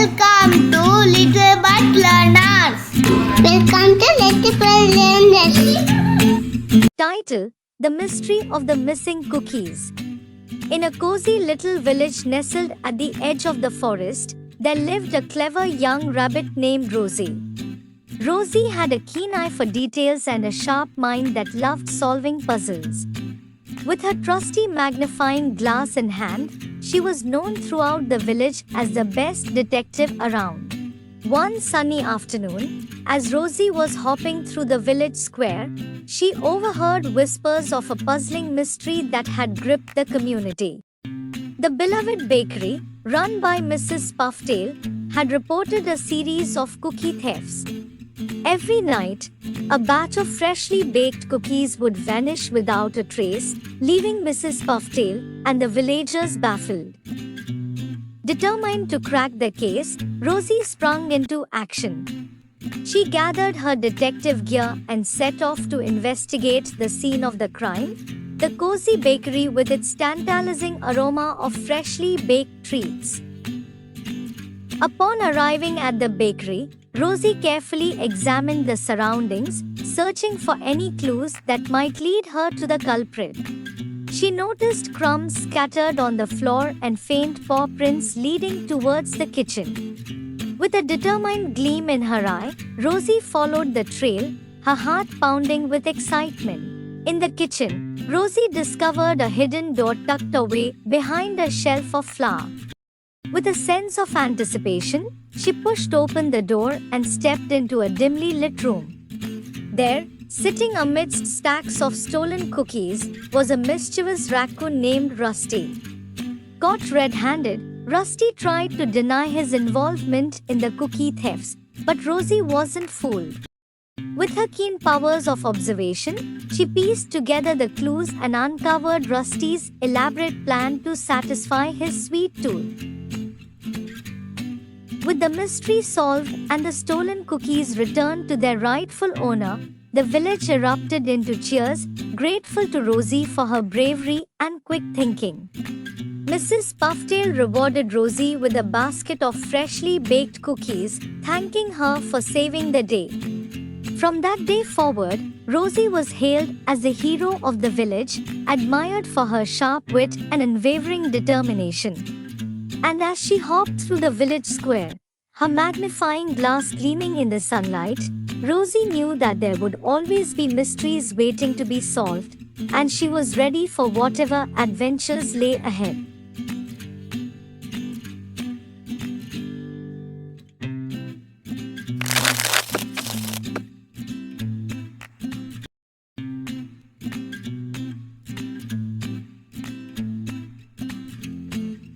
Welcome to Little But Learners. Welcome to Little But Learners. Title: The Mystery of the Missing Cookies. In a cozy little village nestled at the edge of the forest, there lived a clever young rabbit named Rosie. Rosie had a keen eye for details and a sharp mind that loved solving puzzles. With her trusty magnifying glass in hand, she was known throughout the village as the best detective around. One sunny afternoon, as Rosie was hopping through the village square, she overheard whispers of a puzzling mystery that had gripped the community. The beloved bakery, run by Mrs. Pufftail, had reported a series of cookie thefts. Every night, a batch of freshly baked cookies would vanish without a trace, leaving Mrs. Pufftail and the villagers baffled. Determined to crack the case, Rosie sprung into action. She gathered her detective gear and set off to investigate the scene of the crime, the cozy bakery with its tantalizing aroma of freshly baked treats. Upon arriving at the bakery, Rosie carefully examined the surroundings, searching for any clues that might lead her to the culprit. She noticed crumbs scattered on the floor and faint paw prints leading towards the kitchen. With a determined gleam in her eye, Rosie followed the trail, her heart pounding with excitement. In the kitchen, Rosie discovered a hidden door tucked away behind a shelf of flour. With a sense of anticipation, she pushed open the door and stepped into a dimly lit room. There, sitting amidst stacks of stolen cookies, was a mischievous raccoon named Rusty. Caught red-handed, Rusty tried to deny his involvement in the cookie thefts, but Rosie wasn't fooled. With her keen powers of observation, she pieced together the clues and uncovered Rusty's elaborate plan to satisfy his sweet tooth. With the mystery solved and the stolen cookies returned to their rightful owner, the village erupted into cheers, grateful to Rosie for her bravery and quick thinking. Mrs. Pufftail rewarded Rosie with a basket of freshly baked cookies, thanking her for saving the day. From that day forward, Rosie was hailed as the hero of the village, admired for her sharp wit and unwavering determination. And as she hopped through the village square, her magnifying glass gleaming in the sunlight, Rosie knew that there would always be mysteries waiting to be solved, and she was ready for whatever adventures lay ahead.